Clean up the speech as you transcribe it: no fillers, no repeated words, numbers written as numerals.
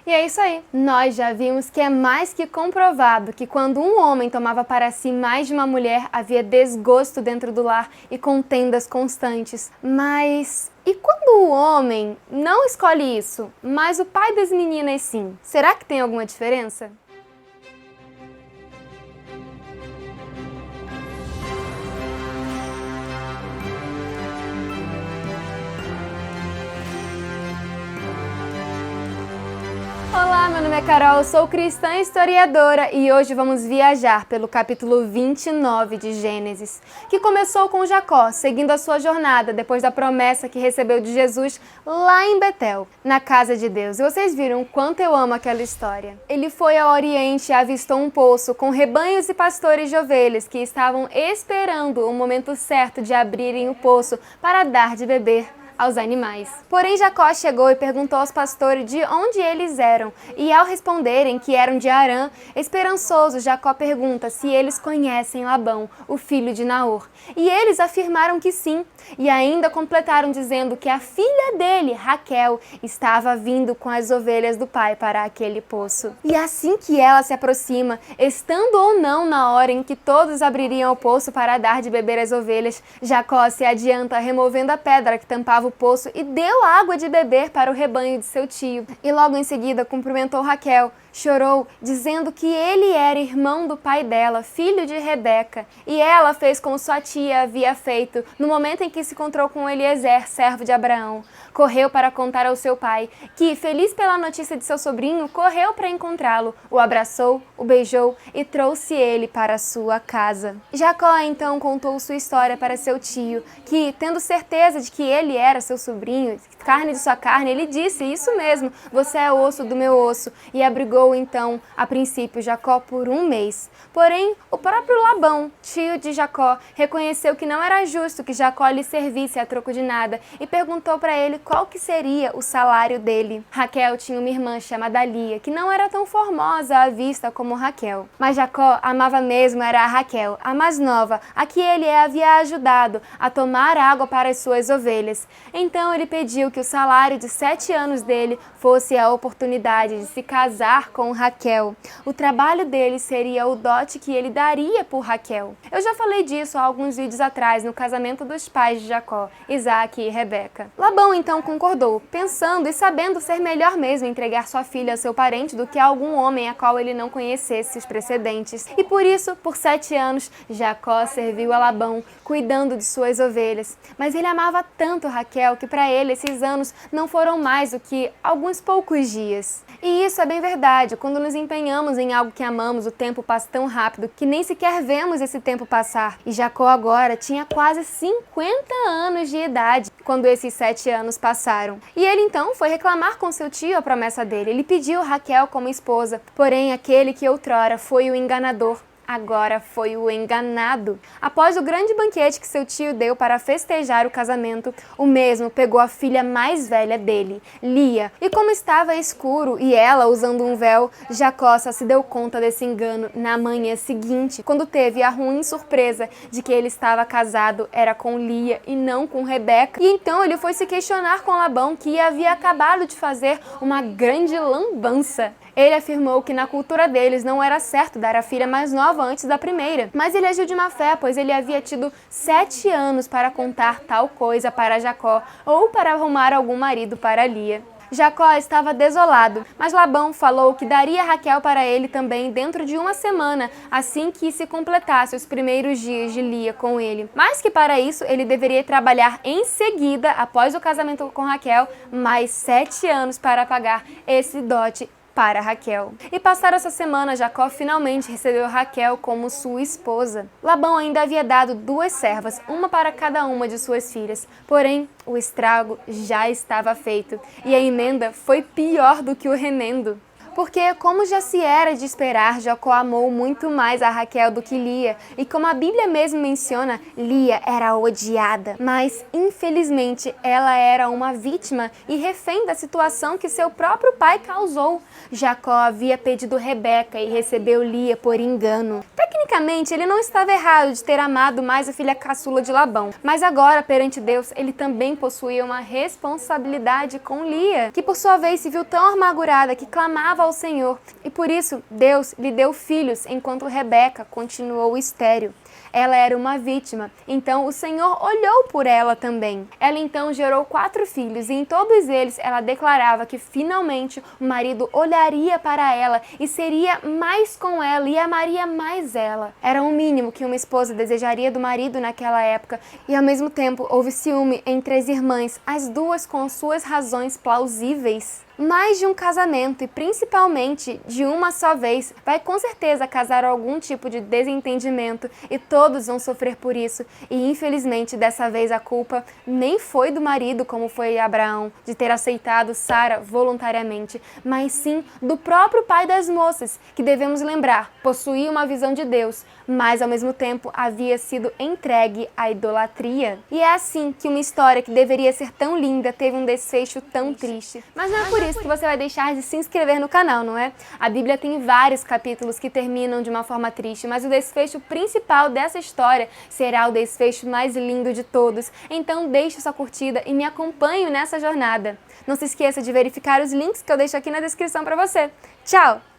E é isso aí. Nós já vimos que é mais que comprovado que quando um homem tomava para si mais de uma mulher, havia desgosto dentro do lar e contendas constantes. Mas e quando o homem não escolhe isso, mas o pai das meninas sim? Será que tem alguma diferença? Olá, meu nome é Carol, eu sou cristã historiadora e hoje vamos viajar pelo capítulo 29 de Gênesis, que começou com Jacó, seguindo a sua jornada depois da promessa que recebeu de Jesus lá em Betel, na casa de Deus. E vocês viram o quanto eu amo aquela história. Ele foi ao Oriente e avistou um poço com rebanhos e pastores de ovelhas que estavam esperando o momento certo de abrirem o poço para dar de beber aos animais. Porém, Jacó chegou e perguntou aos pastores de onde eles eram, e ao responderem que eram de Harã, esperançoso, Jacó pergunta se eles conhecem Labão, o filho de Naor. E eles afirmaram que sim, e ainda completaram dizendo que a filha dele, Raquel, estava vindo com as ovelhas do pai para aquele poço. E assim que ela se aproxima, estando ou não na hora em que todos abririam o poço para dar de beber às ovelhas, Jacó se adianta removendo a pedra que tampava o poço e deu água de beber para o rebanho de seu tio. E logo em seguida cumprimentou Raquel, chorou, dizendo que ele era irmão do pai dela, filho de Rebeca. E ela fez como sua tia havia feito no momento em que se encontrou com Eliezer, servo de Abraão. Correu para contar ao seu pai, que, feliz pela notícia de seu sobrinho, correu para encontrá-lo, o abraçou, o beijou e trouxe ele para sua casa. Jacó então contou sua história para seu tio, que, tendo certeza de que ele era seu sobrinho, carne de sua carne, ele disse, isso mesmo, você é osso do meu osso, e abrigou então, a princípio, Jacó por 1 mês. Porém, o próprio Labão, tio de Jacó, reconheceu que não era justo que Jacó lhe servisse a troco de nada e perguntou para ele qual que seria o salário dele. Raquel tinha uma irmã chamada Lia, que não era tão formosa à vista como Raquel. Mas Jacó amava mesmo era a Raquel, a mais nova, a que ele havia ajudado a tomar água para as suas ovelhas. Então ele pediu que o salário de 7 anos dele fosse a oportunidade de se casar com Raquel. O trabalho dele seria o dote que ele daria por Raquel. Eu já falei disso há alguns vídeos atrás no casamento dos pais de Jacó, Isaac e Rebeca. Labão então concordou, pensando e sabendo ser melhor mesmo entregar sua filha a seu parente do que a algum homem a qual ele não conhecesse os precedentes. E por isso, por 7 anos, Jacó serviu a Labão, cuidando de suas ovelhas. Mas ele amava tanto Raquel que para ele esses anos não foram mais do que alguns poucos dias. E isso é bem verdade, quando nos empenhamos em algo que amamos, o tempo passa tão rápido que nem sequer vemos esse tempo passar. E Jacó agora tinha quase 50 anos de idade quando esses 7 anos passaram. E ele então foi reclamar com seu tio a promessa dele. Ele pediu Raquel como esposa, porém aquele que outrora foi o enganador, agora foi o enganado. Após o grande banquete que seu tio deu para festejar o casamento, o mesmo pegou a filha mais velha dele, Lia, e como estava escuro e ela usando um véu, Jacó só se deu conta desse engano na manhã seguinte, quando teve a ruim surpresa de que ele estava casado era com Lia e não com Rebeca. E então ele foi se questionar com Labão, que havia acabado de fazer uma grande lambança. Ele afirmou que na cultura deles não era certo dar a filha mais nova antes da primeira, mas ele agiu de má fé, pois ele havia tido 7 anos para contar tal coisa para Jacó ou para arrumar algum marido para Lia. Jacó estava desolado, mas Labão falou que daria Raquel para ele também dentro de 1 semana, assim que se completasse os primeiros dias de Lia com ele. Mas que para isso ele deveria trabalhar em seguida, após o casamento com Raquel, mais 7 anos para pagar esse dote para Raquel. E passada essa semana, Jacó finalmente recebeu Raquel como sua esposa. Labão ainda havia dado 2 servas, uma para cada uma de suas filhas. Porém, o estrago já estava feito e a emenda foi pior do que o remendo. Porque, como já se era de esperar, Jacó amou muito mais a Raquel do que Lia. E como a Bíblia mesmo menciona, Lia era odiada. Mas, infelizmente, ela era uma vítima e refém da situação que seu próprio pai causou. Jacó havia pedido Rebeca e recebeu Lia por engano. Teoricamente, ele não estava errado de ter amado mais a filha caçula de Labão, mas agora, perante Deus, ele também possuía uma responsabilidade com Lia, que por sua vez se viu tão amargurada que clamava ao Senhor, e por isso Deus lhe deu filhos, enquanto Rebeca continuou estéril. Ela era uma vítima, então o Senhor olhou por ela também. Ela então gerou 4 filhos e em todos eles ela declarava que finalmente o marido olharia para ela e seria mais com ela e amaria mais ela. Era o mínimo que uma esposa desejaria do marido naquela época e ao mesmo tempo houve ciúme entre as irmãs, as duas com suas razões plausíveis. Mais de um casamento, e principalmente de uma só vez, vai com certeza causar algum tipo de desentendimento e todos vão sofrer por isso. E infelizmente dessa vez a culpa nem foi do marido, como foi Abraão, de ter aceitado Sara voluntariamente, mas sim do próprio pai das moças, que devemos lembrar, possuía uma visão de Deus, mas ao mesmo tempo havia sido entregue à idolatria. E é assim que uma história que deveria ser tão linda teve um desfecho tão triste. Mas não é por isso que você vai deixar de se inscrever no canal, não é? A Bíblia tem vários capítulos que terminam de uma forma triste, mas o desfecho principal dessa história será o desfecho mais lindo de todos. Então deixe sua curtida e me acompanhe nessa jornada. Não se esqueça de verificar os links que eu deixo aqui na descrição para você. Tchau!